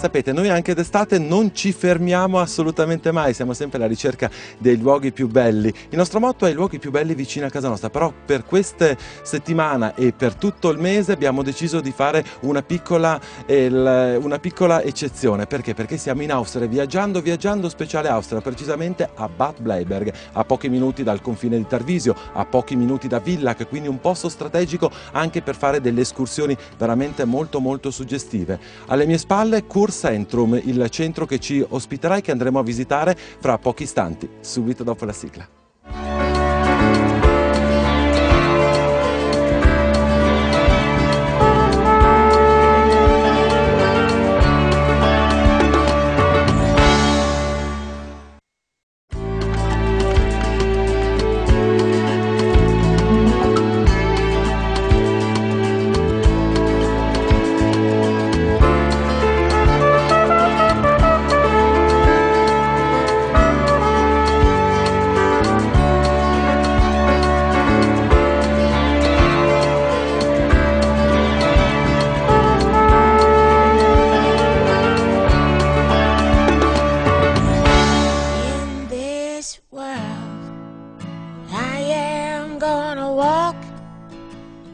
sapete, noi anche d'estate non ci fermiamo assolutamente mai, siamo sempre alla ricerca dei luoghi più belli. Il nostro motto è i luoghi più belli vicino a casa nostra, però per queste settimana e per tutto il mese abbiamo deciso di fare una piccola eccezione. Perché? Perché siamo in Austria, viaggiando speciale Austria, precisamente a Bad Bleiberg, a pochi minuti dal confine di Tarvisio, a pochi minuti da Villach, quindi un posto strategico anche per fare delle escursioni veramente molto suggestive. Alle mie spalle Kurcentrum, il centro che ci ospiterà e che andremo a visitare fra pochi istanti, subito dopo la sigla.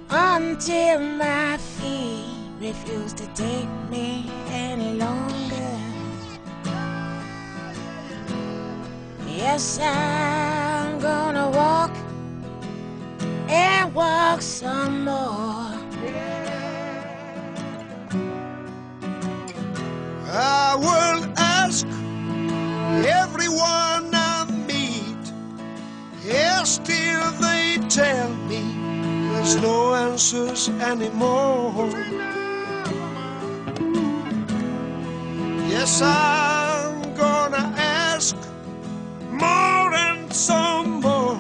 Until my feet refuse to take me any longer. Yes, I'm gonna walk and walk some more. I will ask everyone I meet, yes, still they tell me there's no answers anymore. Yes, I'm gonna ask more and some more.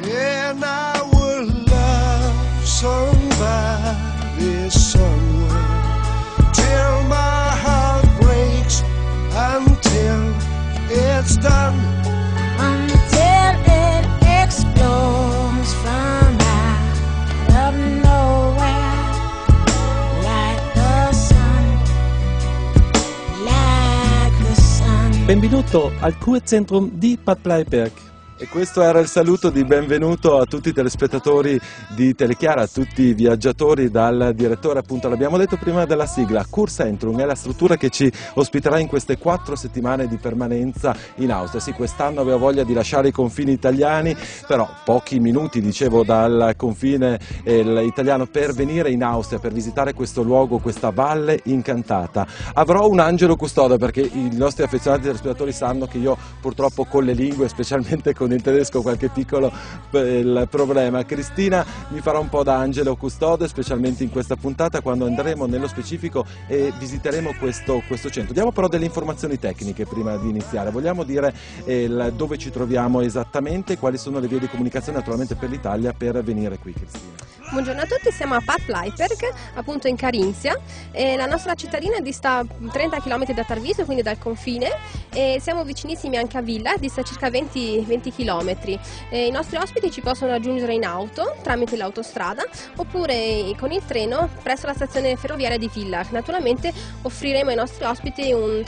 And I will love somebody somewhere till my heart breaks, until it's done. Until it explodes from out of nowhere, like the sun, like the sun. Benvenuto al Kurzentrum di Bad Bleiberg. E questo era il saluto di benvenuto a tutti i telespettatori di Telechiara, a tutti i viaggiatori dal direttore, appunto l'abbiamo detto prima della sigla. Kurcentrum è la struttura che ci ospiterà in queste 4 settimane di permanenza in Austria. Sì, quest'anno avevo voglia di lasciare i confini italiani, però pochi minuti, dicevo, dal confine italiano per venire in Austria, per visitare questo luogo, questa valle incantata. Avrò un angelo custode, perché i nostri affezionati telespettatori sanno che io purtroppo con le lingue, specialmente con il tedesco, qualche piccolo problema. Cristina mi farà un po' da angelo custode, specialmente in questa puntata, quando andremo nello specifico e visiteremo questo centro. Diamo però delle informazioni tecniche prima di iniziare. Vogliamo dire dove ci troviamo esattamente, quali sono le vie di comunicazione naturalmente per l'Italia per venire qui, Cristina? Buongiorno a tutti, siamo a Bad Bleiberg, appunto in Carinzia. La nostra cittadina dista 30 km da Tarvisio, quindi dal confine, e siamo vicinissimi anche a Villach, dista circa 20 km. I nostri ospiti ci possono raggiungere in auto tramite l'autostrada oppure con il treno presso la stazione ferroviaria di Villach. Naturalmente offriremo ai nostri ospiti un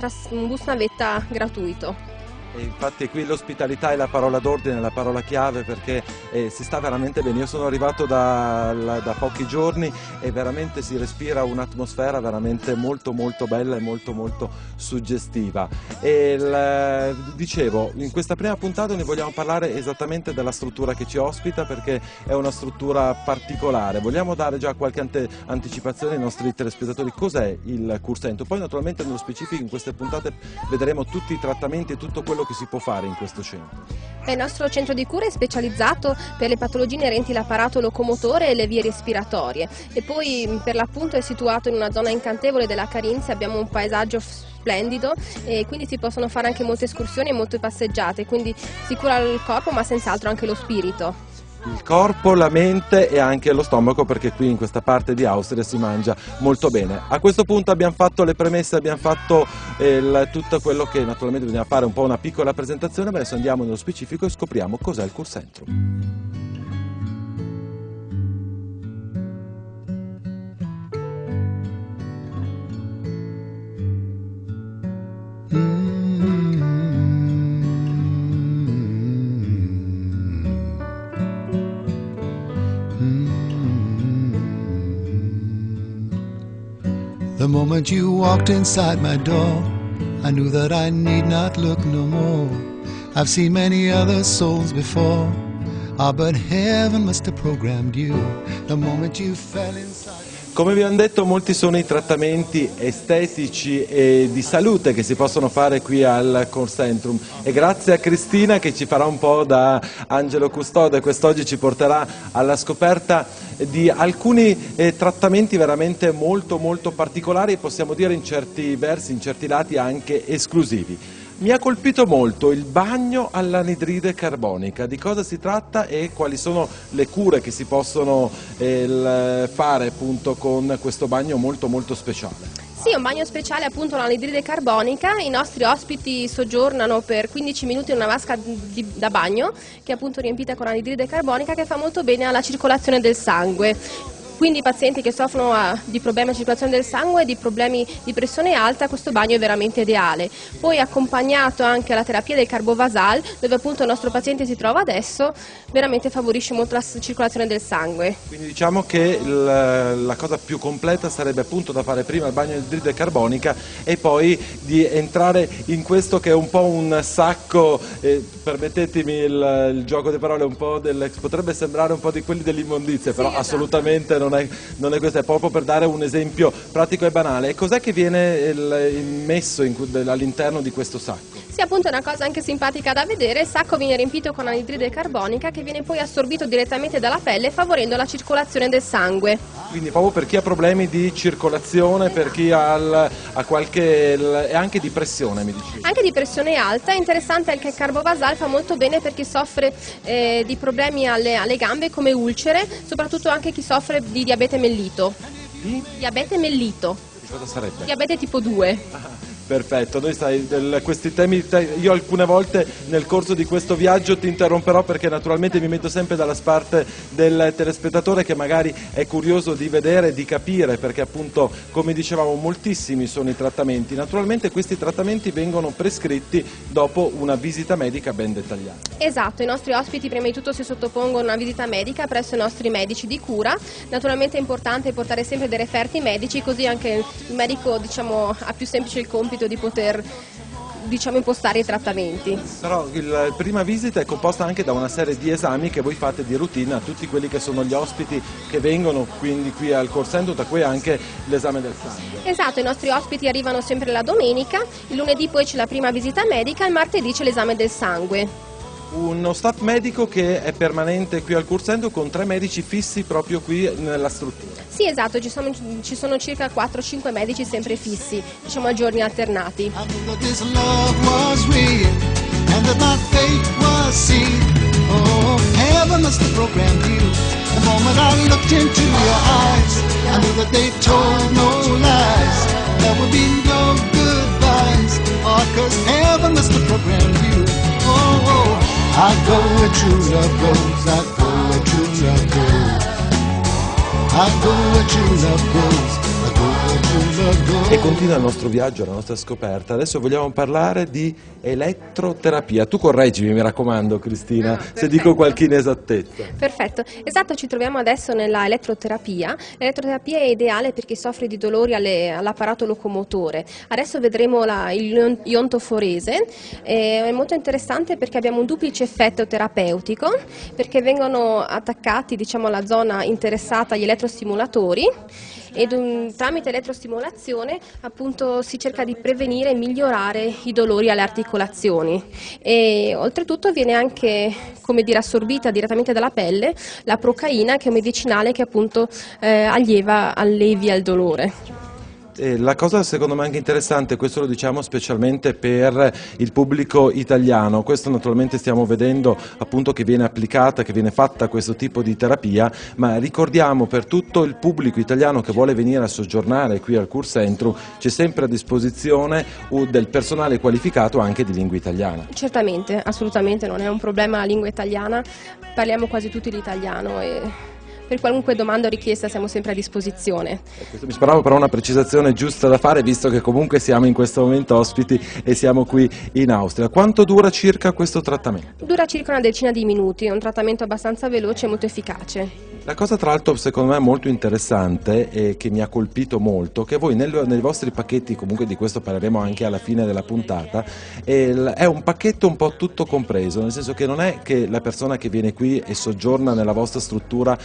bus navetta gratuito. E infatti qui l'ospitalità è la parola d'ordine, la parola chiave, perché si sta veramente bene. Io sono arrivato da pochi giorni e veramente si respira un'atmosfera veramente molto bella e molto suggestiva. E dicevo, in questa prima puntata ne vogliamo parlare esattamente della struttura che ci ospita, perché è una struttura particolare. Vogliamo dare già qualche anticipazione ai nostri telespettatori cos'è il Kurcentrum. Poi naturalmente nello specifico in queste puntate vedremo tutti i trattamenti e tutto quello che si può fare in questo centro. Il nostro centro di cura è specializzato per le patologie inerenti all'apparato locomotore e le vie respiratorie, e poi per l'appunto è situato in una zona incantevole della Carinzia. Abbiamo un paesaggio splendido e quindi si possono fare anche molte escursioni e molte passeggiate, quindi si cura il corpo ma senz'altro anche lo spirito. Il corpo, la mente e anche lo stomaco, perché qui in questa parte di Austria si mangia molto bene. A questo punto abbiamo fatto le premesse, abbiamo fatto tutto quello che naturalmente bisogna fare, un po' una piccola presentazione, ma adesso andiamo nello specifico e scopriamo cos'è il Kurcentrum. The moment you walked inside my door, I knew that I need not look no more. I've seen many other souls before, but heaven must have programmed you. The moment you fell inside. Come vi abbiamo detto, molti sono i trattamenti estetici e di salute che si possono fare qui al Core Centrum, e grazie a Cristina che ci farà un po' da angelo custode, quest'oggi ci porterà alla scoperta di alcuni trattamenti veramente molto particolari e possiamo dire in certi versi, in certi lati anche esclusivi. Mi ha colpito molto il bagno all'anidride carbonica. Di cosa si tratta e quali sono le cure che si possono fare appunto con questo bagno molto speciale? Sì, un bagno speciale appunto all'anidride carbonica. I nostri ospiti soggiornano per 15 minuti in una vasca da bagno che è appunto riempita con anidride carbonica, che fa molto bene alla circolazione del sangue. Quindi i pazienti che soffrono di problemi di circolazione del sangue e di problemi di pressione alta, questo bagno è veramente ideale. Poi accompagnato anche alla terapia del carbovasal, dove appunto il nostro paziente si trova adesso, veramente favorisce molto la circolazione del sangue. Quindi diciamo che la cosa più completa sarebbe appunto da fare prima il bagno di anidride carbonica e poi di entrare in questo che è un po' un sacco, permettetemi il gioco di parole, un po' potrebbe sembrare un po' di quelli dell'immondizia, però esatto. Assolutamente non è questo, è proprio per dare un esempio pratico e banale. E cos'è che viene messo all'interno di questo sacco? Sì, appunto è una cosa anche simpatica da vedere. Il sacco viene riempito con anidride carbonica che viene poi assorbito direttamente dalla pelle, favorendo la circolazione del sangue. Quindi proprio per chi ha problemi di circolazione, per chi ha qualche, e anche di pressione, mi dicevi? Anche di pressione alta. È interessante anche il carbovasal, fa molto bene per chi soffre di problemi alle gambe come ulcere, soprattutto anche chi soffre di diabete mellito. Diabete mellito. Di cosa sarebbe? Diabete tipo 2. Perfetto, noi questi temi, io alcune volte nel corso di questo viaggio ti interromperò perché naturalmente mi metto sempre dalla parte del telespettatore che magari è curioso di vedere, di capire, perché appunto come dicevamo moltissimi sono i trattamenti. Naturalmente questi trattamenti vengono prescritti dopo una visita medica ben dettagliata. Esatto, i nostri ospiti prima di tutto si sottopongono a una visita medica presso i nostri medici di cura. Naturalmente è importante portare sempre dei referti medici, così anche il medico ha più semplice il compito di poter impostare i trattamenti. Però la prima visita è composta anche da una serie di esami che voi fate di routine a tutti quelli che sono gli ospiti che vengono quindi qui al Core Centrum, da cui anche l'esame del sangue. Esatto, i nostri ospiti arrivano sempre la domenica, il lunedì poi c'è la prima visita medica, il martedì c'è l'esame del sangue. Uno staff medico che è permanente qui al Core Centrum con 3 medici fissi proprio qui nella struttura. Sì, esatto, ci sono circa 4-5 medici sempre fissi, a giorni alternati. I go where true love goes, I go where true love goes. I go where true love goes, I go where true love goes. E continua il nostro viaggio, la nostra scoperta. Adesso vogliamo parlare di elettroterapia. Tu correggimi, mi raccomando, Cristina, se dico qualche inesattezza. Perfetto, esatto, ci troviamo adesso nella elettroterapia. L'elettroterapia è ideale per chi soffre di dolori all'apparato locomotore. Adesso vedremo l'iontoforese. È molto interessante perché abbiamo un duplice effetto terapeutico, perché vengono attaccati alla zona interessata agli elettrostimolatori e tramite elettrostimolazione appunto si cerca di prevenire e migliorare i dolori alle articolazioni, e oltretutto viene anche assorbita direttamente dalla pelle la procaina, che è un medicinale che appunto allevia il dolore. La cosa secondo me anche interessante, questo lo diciamo specialmente per il pubblico italiano, questo naturalmente stiamo vedendo appunto che viene applicata, che viene fatta questo tipo di terapia, ma ricordiamo per tutto il pubblico italiano che vuole venire a soggiornare qui al Core Centrum c'è sempre a disposizione del personale qualificato anche di lingua italiana. Certamente, assolutamente non è un problema la lingua italiana, parliamo quasi tutti l'italiano e per qualunque domanda o richiesta siamo sempre a disposizione. Mi speravo però una precisazione giusta da fare, visto che comunque siamo in questo momento ospiti e siamo qui in Austria. Quanto dura circa questo trattamento? Dura circa una decina di minuti, è un trattamento abbastanza veloce e molto efficace. La cosa tra l'altro secondo me molto interessante e che mi ha colpito molto, che voi nei vostri pacchetti, comunque di questo parleremo anche alla fine della puntata, è un pacchetto un po' tutto compreso, nel senso che non è che la persona che viene qui e soggiorna nella vostra struttura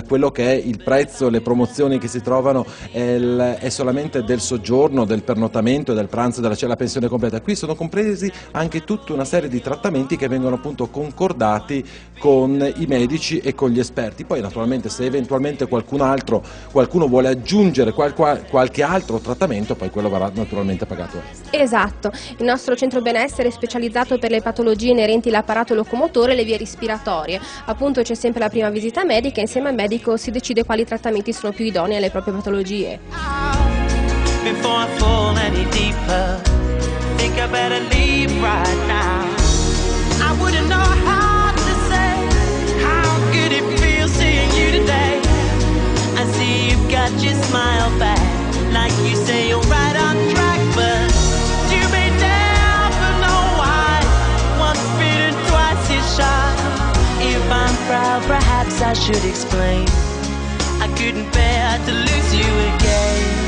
quello che è il prezzo, le promozioni che si trovano è solamente del soggiorno, del pernottamento, del pranzo, della cena, la pensione completa. Qui sono compresi anche tutta una serie di trattamenti che vengono appunto concordati con i medici e con gli esperti. Poi naturalmente se eventualmente qualcuno vuole aggiungere qualche altro trattamento, poi quello verrà naturalmente pagato. Esatto, il nostro centro benessere è specializzato per le patologie inerenti all'apparato locomotore e le vie respiratorie. Appunto c'è sempre la prima visita medica e insieme al medico si decide quali trattamenti sono più idonei alle proprie patologie. Before I fall any deeper, think I better leave right now. I wouldn't know how to say how good it feels seeing you today. I see you've got your smile back, like you say you're right on track, but you may never know why. Once bitten, twice is shy. If I'm proud, perhaps I should explain. I couldn't bear to lose you again.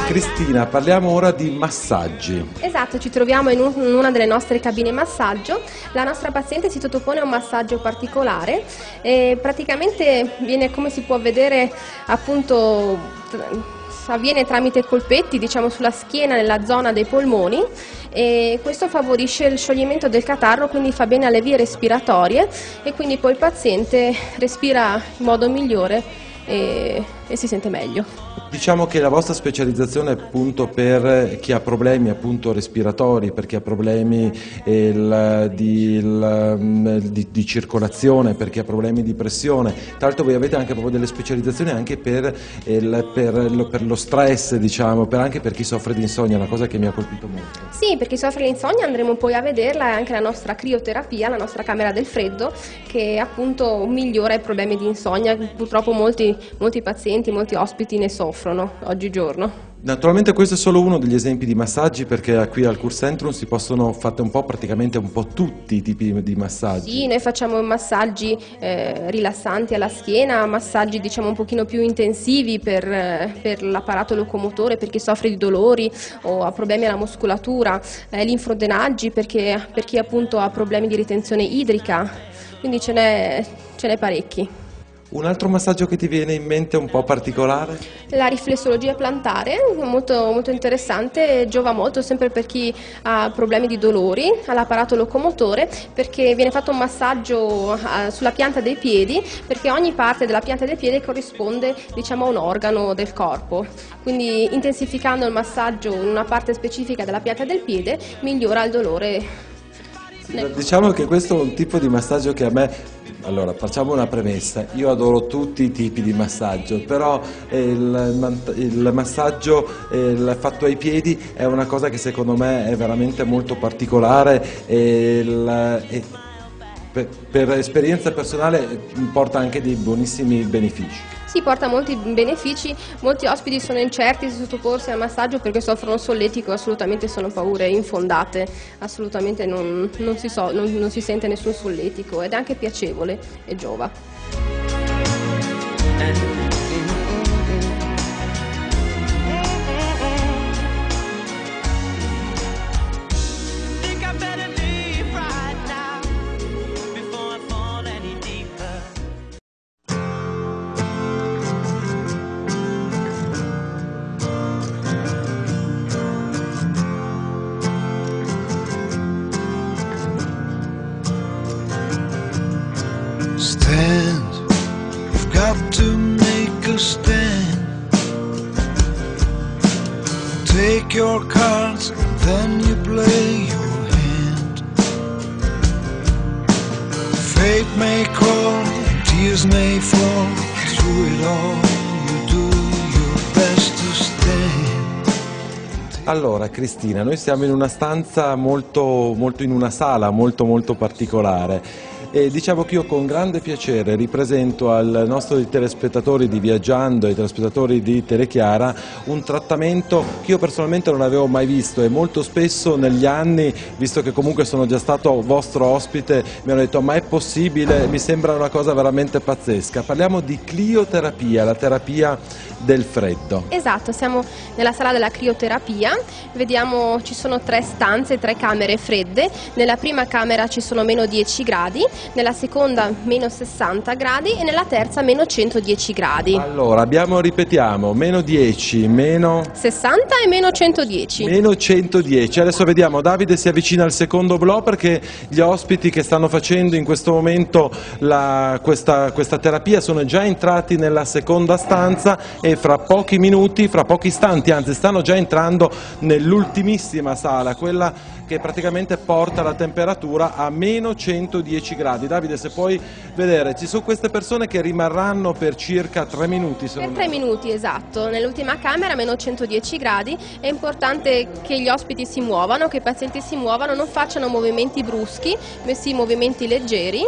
Cristina, parliamo ora di massaggi. Esatto, ci troviamo in una delle nostre cabine massaggio. La nostra paziente si sottopone a un massaggio particolare e praticamente viene, come si può vedere, appunto avviene tramite colpetti, diciamo, sulla schiena nella zona dei polmoni, e questo favorisce il scioglimento del catarro, quindi fa bene alle vie respiratorie e quindi poi il paziente respira in modo migliore e si sente meglio. Diciamo che la vostra specializzazione è appunto per chi ha problemi appunto respiratori, per chi ha problemi di circolazione, per chi ha problemi di pressione. Tra l'altro voi avete anche proprio delle specializzazioni anche per lo stress, diciamo, anche per chi soffre di insonnia, una cosa che mi ha colpito molto. Sì, per chi soffre di insonnia andremo poi a vederla, e anche la nostra crioterapia, la nostra camera del freddo, che appunto migliora i problemi di insonnia. Purtroppo molti pazienti, molti ospiti ne soffrono oggigiorno. Naturalmente questo è solo uno degli esempi di massaggi, perché qui al Kurcentrum si possono fare praticamente un po' tutti i tipi di massaggi. Sì, noi facciamo massaggi rilassanti alla schiena, massaggi diciamo un pochino più intensivi per l'apparato locomotore, per chi soffre di dolori o ha problemi alla muscolatura, linfodrenaggi per chi appunto ha problemi di ritenzione idrica, quindi ce n'è parecchi. Un altro massaggio che ti viene in mente un po' particolare? La riflessologia plantare, molto, molto interessante, giova molto sempre per chi ha problemi di dolori all'apparato locomotore, perché viene fatto un massaggio sulla pianta dei piedi, perché ogni parte della pianta del piede corrisponde, diciamo, a un organo del corpo. Quindi intensificando il massaggio in una parte specifica della pianta del piede migliora il dolore. Diciamo che questo è un tipo di massaggio che a me... Allora, facciamo una premessa, io adoro tutti i tipi di massaggio, però il massaggio fatto ai piedi è una cosa che secondo me è veramente molto particolare e per esperienza personale porta anche dei buonissimi benefici. Sì, porta molti benefici, molti ospiti sono incerti se sottoporsi al massaggio perché soffrono solletico, assolutamente sono paure infondate, assolutamente non si sente nessun solletico ed è anche piacevole e giova. Stand, you've got to make a stand. Take your cards and then you play your hand. Fate may call, tears may fall. Through it all, you do your best to stand. Allora Cristina, noi siamo in una stanza molto in una sala molto particolare e diciamo che io con grande piacere ripresento al nostro telespettatori di Viaggiando e ai telespettatori di Telechiara un trattamento che io personalmente non avevo mai visto e molto spesso negli anni, visto che comunque sono già stato vostro ospite, mi hanno detto ma è possibile, mi sembra una cosa veramente pazzesca. Parliamo di crioterapia, la terapia del freddo. Esatto, siamo nella sala della crioterapia, vediamo ci sono 3 stanze, 3 camere fredde, nella prima camera ci sono meno 10 gradi, nella seconda meno 60 gradi e nella terza meno 110 gradi. Allora, ripetiamo, meno 10, meno 60 e meno 110. Meno 110, adesso vediamo, Davide si avvicina al secondo blocco perché gli ospiti che stanno facendo in questo momento questa terapia sono già entrati nella seconda stanza e fra pochi minuti, fra pochi istanti, anzi stanno già entrando nell'ultimissima sala, quella che praticamente porta la temperatura a meno 110 gradi. Davide, se puoi vedere, ci sono queste persone che rimarranno per circa 3 minuti. Per 3 minuti, esatto. Nell'ultima camera, meno 110 gradi, è importante che gli ospiti si muovano, che i pazienti si muovano, non facciano movimenti bruschi, bensì movimenti leggeri.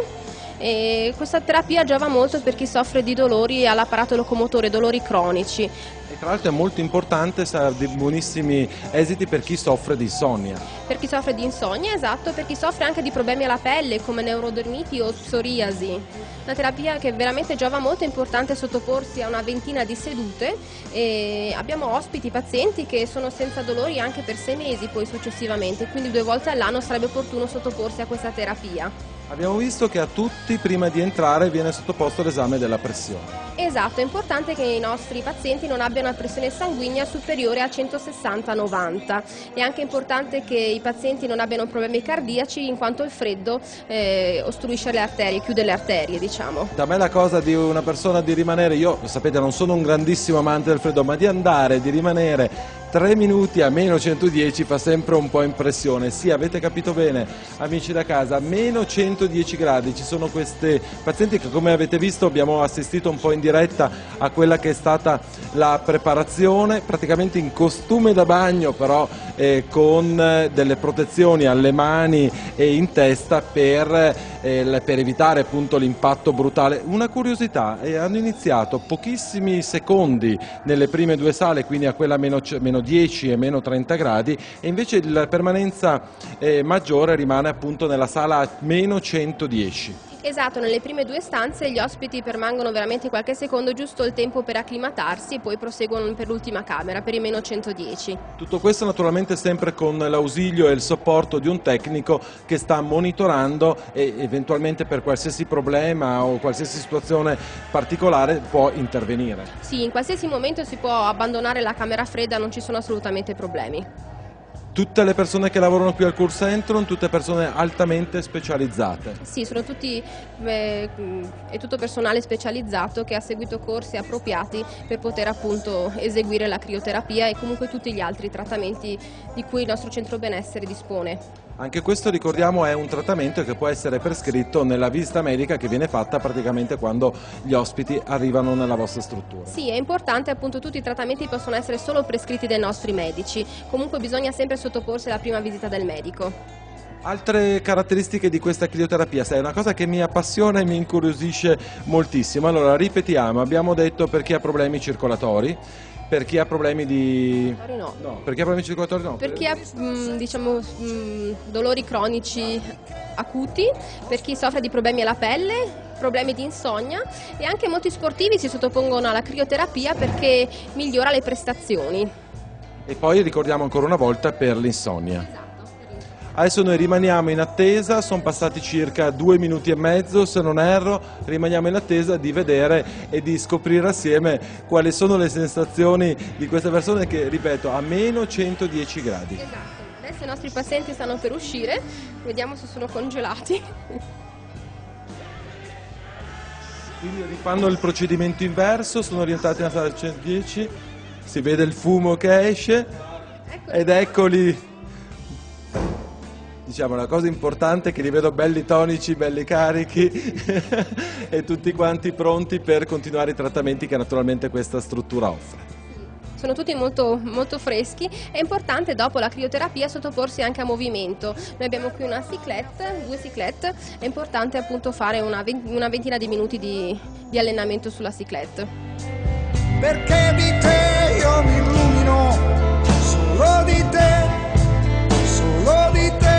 E questa terapia giova molto per chi soffre di dolori all'apparato locomotore, dolori cronici. E tra l'altro è molto importante, sarà di buonissimi esiti per chi soffre di insonnia. Per chi soffre di insonnia, esatto, per chi soffre anche di problemi alla pelle come neurodermiti o psoriasi. Una terapia che veramente giova molto, è importante sottoporsi a una ventina di sedute e abbiamo ospiti, pazienti che sono senza dolori anche per 6 mesi poi successivamente, quindi 2 volte all'anno sarebbe opportuno sottoporsi a questa terapia. Abbiamo visto che a tutti prima di entrare viene sottoposto l'esame della pressione. Esatto, è importante che i nostri pazienti non abbiano una pressione sanguigna superiore a 160-90. È anche importante che i pazienti non abbiano problemi cardiaci in quanto il freddo ostruisce le arterie, chiude le arterie, diciamo. Da me la cosa di una persona di rimanere, io sapete non sono un grandissimo amante del freddo, ma di andare, di rimanere 3 minuti a meno 110 fa sempre un po' impressione. Sì, avete capito bene, amici da casa, meno 110 gradi, ci sono questi pazienti che, come avete visto, abbiamo assistito un po' in diretta a quella che è stata la preparazione, praticamente in costume da bagno, però con delle protezioni alle mani e in testa per evitare appunto l'impatto brutale. Una curiosità, hanno iniziato pochissimi secondi nelle prime 2 sale, quindi a quella meno 10 e meno 30 gradi, e invece la permanenza maggiore rimane appunto nella sala a meno 110. Esatto, nelle prime 2 stanze gli ospiti permangono veramente qualche secondo, giusto il tempo per acclimatarsi, e poi proseguono per l'ultima camera, per i meno 110. Tutto questo naturalmente sempre con l'ausilio e il supporto di un tecnico che sta monitorando e eventualmente per qualsiasi problema o qualsiasi situazione particolare può intervenire. Sì, in qualsiasi momento si può abbandonare la camera fredda, non ci sono assolutamente problemi. Tutte le persone che lavorano qui al Kurcentrum, tutte persone altamente specializzate. Sì, sono tutti, è tutto personale specializzato che ha seguito corsi appropriati per poter appunto eseguire la crioterapia e comunque tutti gli altri trattamenti di cui il nostro centro benessere dispone. Anche questo, ricordiamo, è un trattamento che può essere prescritto nella visita medica che viene fatta praticamente quando gli ospiti arrivano nella vostra struttura. Sì, è importante, appunto tutti i trattamenti possono essere solo prescritti dai nostri medici, comunque bisogna sempre sottoporsi alla prima visita del medico. Altre caratteristiche di questa crioterapia, sai, è una cosa che mi appassiona e mi incuriosisce moltissimo. Allora, ripetiamo, abbiamo detto per chi ha problemi circolatori. Per chi ha problemi di... No. Per chi ha problemi circolatori no. Per chi ha dolori cronici acuti, per chi soffre di problemi alla pelle, problemi di insonnia, e anche molti sportivi si sottopongono alla crioterapia perché migliora le prestazioni. E poi ricordiamo ancora una volta per l'insonnia. Adesso noi rimaniamo in attesa, sono passati circa 2 minuti e mezzo se non erro, rimaniamo in attesa di vedere e di scoprire assieme quali sono le sensazioni di queste persone che, ripeto, a meno 110 gradi. Esatto, adesso i nostri pazienti stanno per uscire, vediamo se sono congelati. Quindi rifanno il procedimento inverso, sono rientrati nella sala 110, si vede il fumo che esce ed eccoli. Diciamo, la cosa importante è che li vedo belli tonici, belli carichi e tutti quanti pronti per continuare i trattamenti che naturalmente questa struttura offre. sono tutti molto, molto freschi. È importante dopo la crioterapia sottoporsi anche a movimento. Noi abbiamo qui una cyclette, 2 cyclette, è importante appunto fare una ventina di minuti di allenamento sulla cyclette. Perché di te io mi illumino, solo di te, solo di te.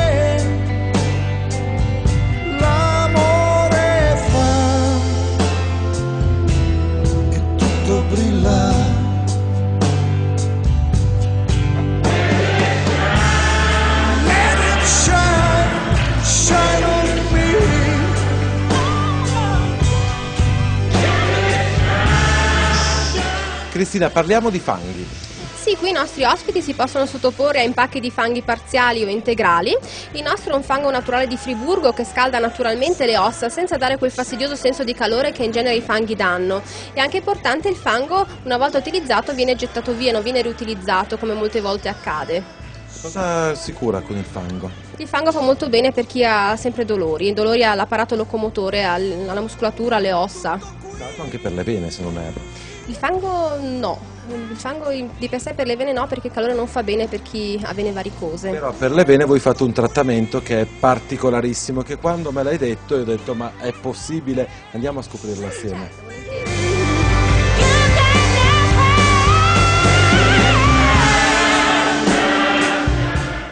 L'amore fa e tutto brilla. Let it shine, shine on me. Cristina, parliamo di fanghi. Sì, qui i nostri ospiti si possono sottoporre a impacchi di fanghi parziali o integrali. Il nostro è un fango naturale di Friburgo che scalda naturalmente le ossa senza dare quel fastidioso senso di calore che in genere i fanghi danno. È anche importante il fango, una volta utilizzato, viene gettato via, non viene riutilizzato come molte volte accade. Cosa si cura con il fango? Il fango fa molto bene per chi ha sempre dolori all'apparato locomotore, alla muscolatura, alle ossa. Anche per le vene, se non erro. Il fango no, il fango di per sé per le vene no, perché il calore non fa bene per chi ha vene varicose. Però per le vene voi fate un trattamento che è particolarissimo, che quando me l'hai detto io ho detto ma è possibile? Andiamo a scoprirlo assieme. Certo, volentieri.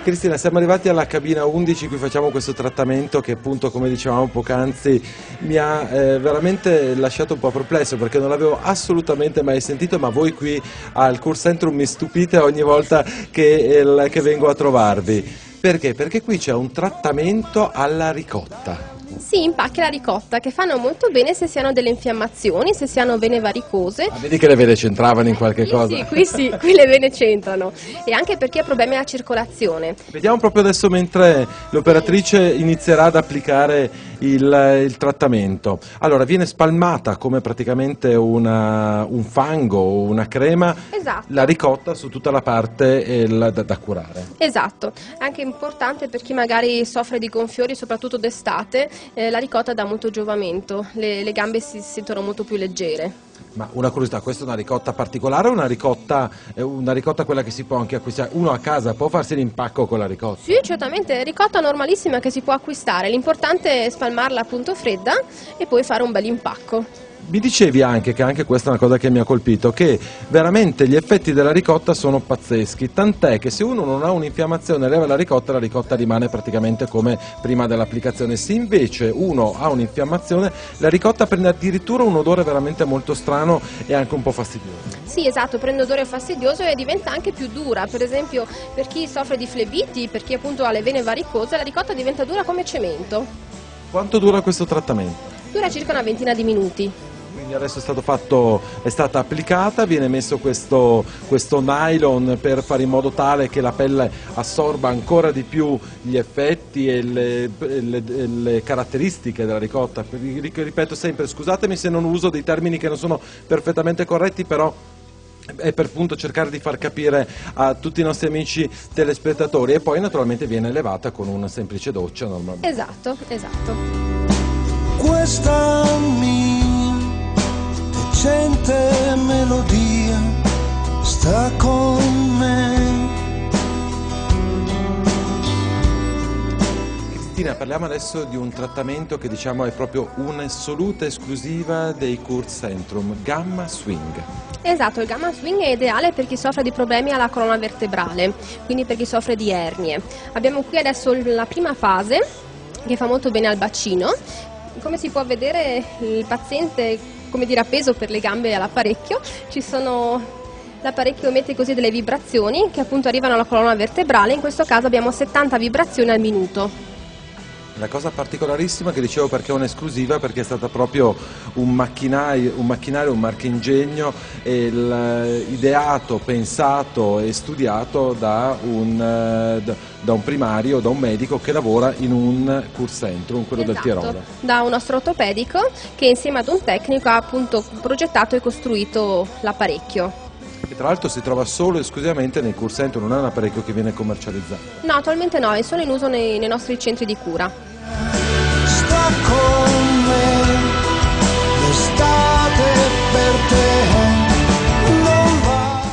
Cristina, siamo arrivati alla cabina 11, qui facciamo questo trattamento che appunto, come dicevamo poc'anzi, mi ha veramente lasciato un po' perplesso perché non l'avevo assolutamente mai sentito, ma voi qui al Kurzentrum mi stupite ogni volta che vengo a trovarvi. Perché? Perché qui c'è un trattamento alla ricotta. Sì, impacchi alla ricotta che fanno molto bene se si hanno delle infiammazioni, se si hanno vene varicose. Ah, vedi che le vene c'entravano in qualche cosa? Sì, qui le vene c'entrano. E anche per chi ha problemi alla circolazione. Vediamo proprio adesso mentre l'operatrice inizierà ad applicare il trattamento. Allora, viene spalmata come praticamente un fango o una crema, Esatto. la ricotta su tutta la parte da curare. Esatto, è anche importante per chi magari soffre di gonfiori, soprattutto d'estate, la ricotta dà molto giovamento, le gambe si sentono molto più leggere. Ma una curiosità, questa è una ricotta particolare o una ricotta quella che si può anche acquistare? Uno a casa può farsi l'impacco con la ricotta? Sì, certamente, ricotta normalissima che si può acquistare, l'importante è spalmarla appunto fredda e poi fare un bel impacco. Mi dicevi anche, che anche questa è una cosa che mi ha colpito, che veramente gli effetti della ricotta sono pazzeschi, tant'è che se uno non ha un'infiammazione e leva la ricotta rimane praticamente come prima dell'applicazione. Se invece uno ha un'infiammazione, la ricotta prende addirittura un odore veramente molto strano e anche un po' fastidioso. Sì, esatto, prende odore fastidioso e diventa anche più dura, per esempio per chi soffre di flebiti, per chi appunto ha le vene varicose, la ricotta diventa dura come cemento. Quanto dura questo trattamento? Dura circa una ventina di minuti. Quindi adesso è stata applicata, viene messo questo nylon per fare in modo tale che la pelle assorba ancora di più gli effetti e le caratteristiche della ricotta. Ripeto sempre, scusatemi se non uso dei termini che non sono perfettamente corretti, però è per appunto cercare di far capire a tutti i nostri amici telespettatori, e poi naturalmente viene elevata con una semplice doccia normalmente. Esatto. Questa mia decente melodia sta con me. Cristina, parliamo adesso di un trattamento che diciamo è proprio un'assoluta esclusiva dei Kurzentrum, Gamma Swing. Esatto, il Gamma Swing è ideale per chi soffre di problemi alla colonna vertebrale, quindi per chi soffre di ernie. Abbiamo qui adesso la prima fase che fa molto bene al bacino. Come si può vedere il paziente, come dire, appeso per le gambe all'apparecchio, l'apparecchio emette così delle vibrazioni che appunto arrivano alla colonna vertebrale, in questo caso abbiamo 70 vibrazioni al minuto. La cosa particolarissima che dicevo perché è un'esclusiva, perché è stata proprio un macchinario, un marchingegno ideato, pensato e studiato da un primario, da un medico che lavora in un Kurzentrum, quello del Tirolo. Da un nostro ortopedico che insieme ad un tecnico ha appunto progettato e costruito l'apparecchio. Che tra l'altro si trova solo e esclusivamente nei Kurzentrum, non è un apparecchio che viene commercializzato. No, attualmente no, è solo in uso nei nostri centri di cura. Sta con me, l'estate per te non va.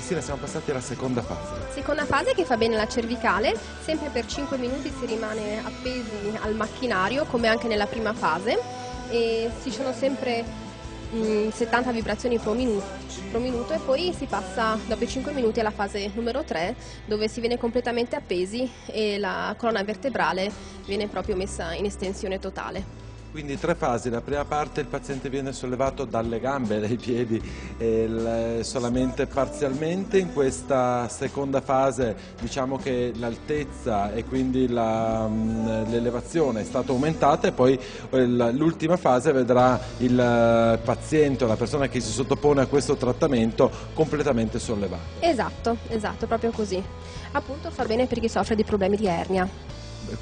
Cristina, siamo passati alla seconda fase. Seconda fase che fa bene la cervicale, sempre per 5 minuti si rimane appesi al macchinario come anche nella prima fase e ci sono sempre 70 vibrazioni pro minuto e poi si passa dopo i 5 minuti alla fase numero 3 dove si viene completamente appesi e la colonna vertebrale viene proprio messa in estensione totale. Quindi 3 fasi, la prima parte il paziente viene sollevato dalle gambe, dai piedi solamente parzialmente, in questa seconda fase diciamo che l'altezza e quindi l'elevazione è stata aumentata e poi l'ultima fase vedrà il paziente o la persona che si sottopone a questo trattamento completamente sollevato. Esatto, proprio così. Appunto fa bene per chi soffre di problemi di ernia.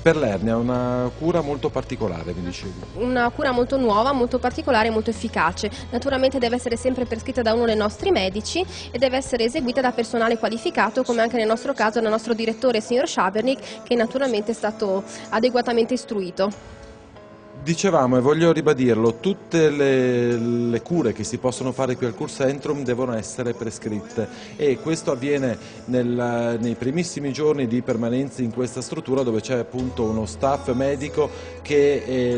Per l'ernia è una cura molto particolare, mi dicevi. Una cura molto nuova, molto particolare e molto efficace. Naturalmente deve essere sempre prescritta da uno dei nostri medici e deve essere eseguita da personale qualificato, come anche nel nostro caso dal nostro direttore, signor Schabernick, che naturalmente è stato adeguatamente istruito. Dicevamo, e voglio ribadirlo, tutte le cure che si possono fare qui al Kurcentrum devono essere prescritte e questo avviene nei primissimi giorni di permanenza in questa struttura, dove c'è appunto uno staff medico che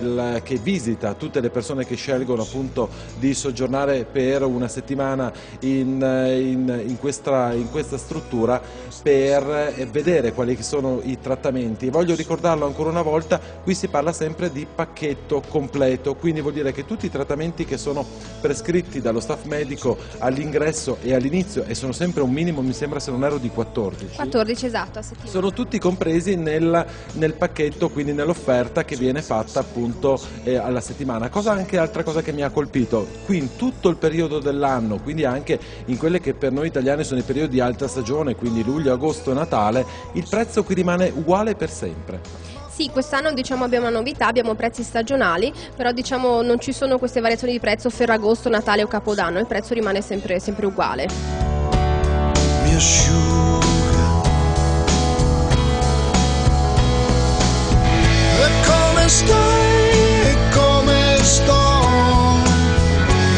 visita tutte le persone che scelgono appunto di soggiornare per una settimana in questa struttura per vedere quali sono i trattamenti. Voglio ricordarlo ancora una volta, qui si parla sempre di pacchetto completo, quindi vuol dire che tutti i trattamenti che sono prescritti dallo staff medico all'ingresso e all'inizio, e sono sempre un minimo, mi sembra, se non ero, di 14. 14, esatto, a settimana. Sono tutti compresi nel pacchetto, quindi nell'offerta che viene fatta appunto alla settimana. Altra cosa che mi ha colpito, qui in tutto il periodo dell'anno, quindi anche in quelle che per noi italiani sono i periodi di alta stagione, quindi luglio, agosto e Natale, il prezzo qui rimane uguale per sempre. Sì, quest'anno abbiamo una novità, abbiamo prezzi stagionali, però non ci sono queste variazioni di prezzo Ferragosto, Natale o Capodanno, il prezzo rimane sempre uguale. Mi asciuga. E come stai? E come sto?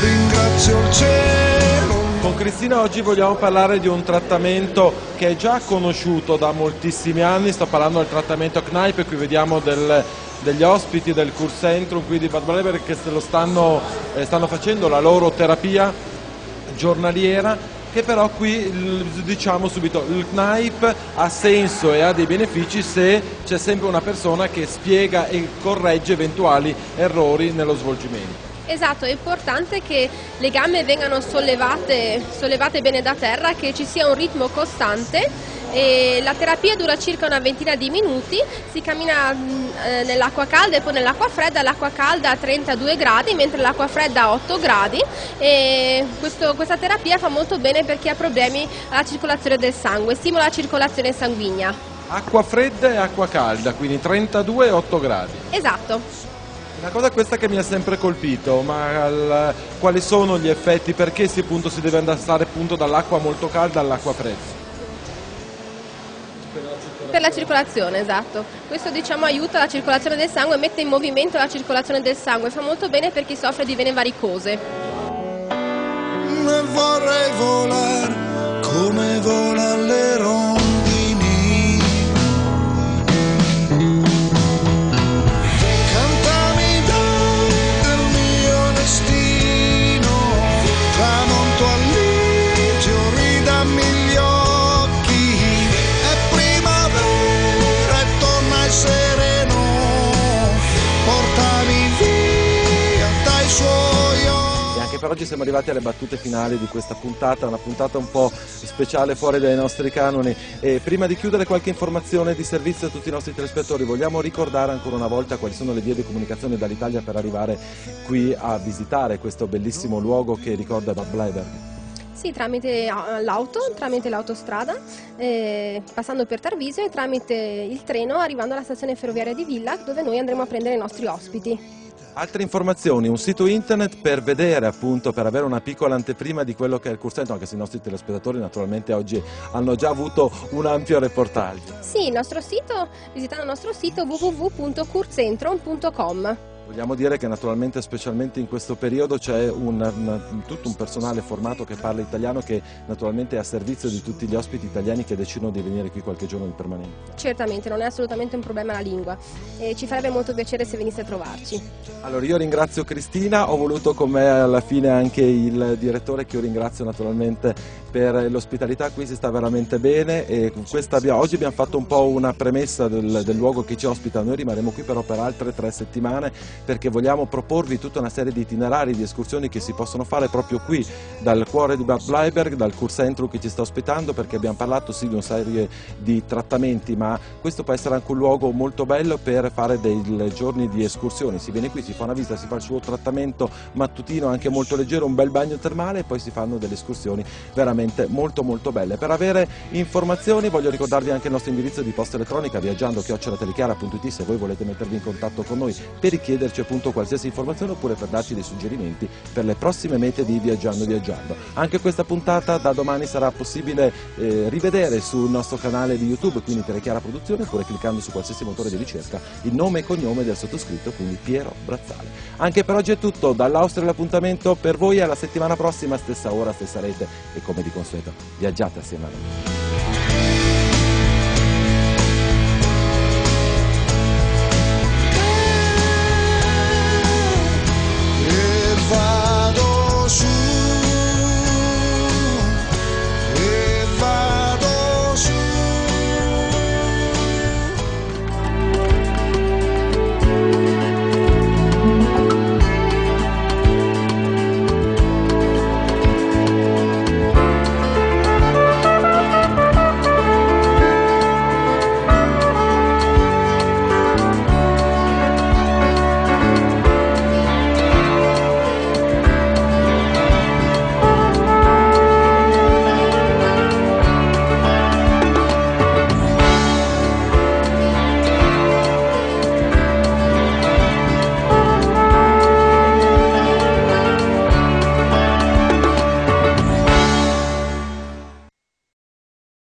Ringrazio il cielo. Con Cristina oggi vogliamo parlare di un trattamento che è già conosciuto da moltissimi anni, sto parlando del trattamento Kneipp, qui vediamo degli ospiti del Kurcentrum qui di Bad Bleiberg che stanno facendo la loro terapia giornaliera, che però qui diciamo subito il Kneipp ha senso e ha dei benefici se c'è sempre una persona che spiega e corregge eventuali errori nello svolgimento. Esatto, è importante che le gambe vengano sollevate bene da terra, che ci sia un ritmo costante e la terapia dura circa una ventina di minuti, si cammina nell'acqua calda e poi nell'acqua fredda, l'acqua calda a 32 gradi mentre l'acqua fredda a 8 gradi e questa terapia fa molto bene per chi ha problemi alla circolazione del sangue, stimola la circolazione sanguigna. Acqua fredda e acqua calda, quindi 32 e 8 gradi. Esatto. Una cosa questa che mi ha sempre colpito, ma quali sono gli effetti? Perché si deve andare appunto dall'acqua molto calda all'acqua fredda? Per la circolazione, esatto. Questo aiuta la circolazione del sangue, mette in movimento la circolazione del sangue, fa molto bene per chi soffre di vene varicose. Vorrei volare come volano le rondini. Per oggi siamo arrivati alle battute finali di questa puntata, una puntata un po' speciale fuori dai nostri canoni e prima di chiudere qualche informazione di servizio a tutti i nostri telespettatori vogliamo ricordare ancora una volta quali sono le vie di comunicazione dall'Italia per arrivare qui a visitare questo bellissimo luogo che ricorda Bad Bleiberg. Sì, tramite l'autostrada, passando per Tarvisio e tramite il treno arrivando alla stazione ferroviaria di Villach dove noi andremo a prendere i nostri ospiti. Altre informazioni, un sito internet per vedere appunto, per avere una piccola anteprima di quello che è il Kurcentrum, anche se i nostri telespettatori naturalmente oggi hanno già avuto un ampio reportage. Sì, visitando il nostro sito www.kurcentrum.com. Vogliamo dire che naturalmente, specialmente in questo periodo, c'è tutto un personale formato che parla italiano, che naturalmente è a servizio di tutti gli ospiti italiani che decidono di venire qui qualche giorno di permanenza. Certamente, non è assolutamente un problema la lingua e ci farebbe molto piacere se venisse a trovarci. Allora, io ringrazio Cristina, ho voluto con me alla fine anche il direttore, che io ringrazio naturalmente per l'ospitalità. Qui si sta veramente bene e oggi abbiamo fatto un po' una premessa del luogo che ci ospita. Noi rimarremo qui però per altre 3 settimane, perché vogliamo proporvi tutta una serie di itinerari, di escursioni che si possono fare proprio qui, dal cuore di Bad Bleiberg, dal Kurzentrum che ci sta ospitando, perché abbiamo parlato sì di una serie di trattamenti, ma questo può essere anche un luogo molto bello per fare dei giorni di escursioni. Si viene qui, si fa una visita, si fa il suo trattamento mattutino anche molto leggero, un bel bagno termale, e poi si fanno delle escursioni veramente molto molto belle. Per avere informazioni voglio ricordarvi anche il nostro indirizzo di posta elettronica, viaggiando@telechiara.it, se voi volete mettervi in contatto con noi per richiederci appunto qualsiasi informazione oppure per darci dei suggerimenti per le prossime mete di Viaggiando. Anche questa puntata da domani sarà possibile rivedere sul nostro canale di YouTube, quindi Telechiara Produzione, oppure cliccando su qualsiasi motore di ricerca il nome e cognome del sottoscritto, quindi Piero Brazzale. Anche per oggi è tutto, dall'Austria l'appuntamento per voi è la settimana prossima, stessa ora, stessa rete, e come di consueto viaggiate assieme a noi.